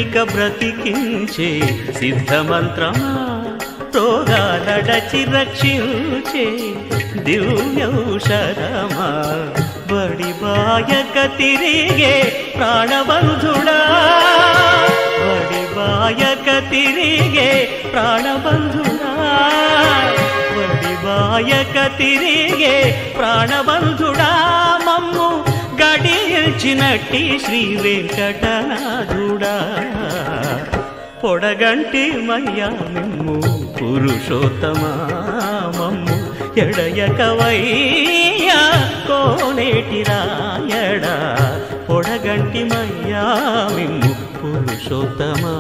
ఇక బ్రతికించే సిద్ధమంత్రమా రోగాలడచి రక్షించే దివ్యౌషధమా బడిబాయక తిరిగే ప్రాణబంధుడా బడిబాయక తిరిగే ప్రాణబంధుడా బడిబాయక తిరిగే ప్రాణబంధుడా మమ్ము గడిచినట్టి శ్రీ వెంకటనాథుడా పొడగంటి మయ్యా మిమ్ము పురుషోత్తమా మమ్ము ఎడయకవయ్యా కోనేటి రాయడా పొడగంటి మయ్యా మిమ్ము పురుషోత్తమా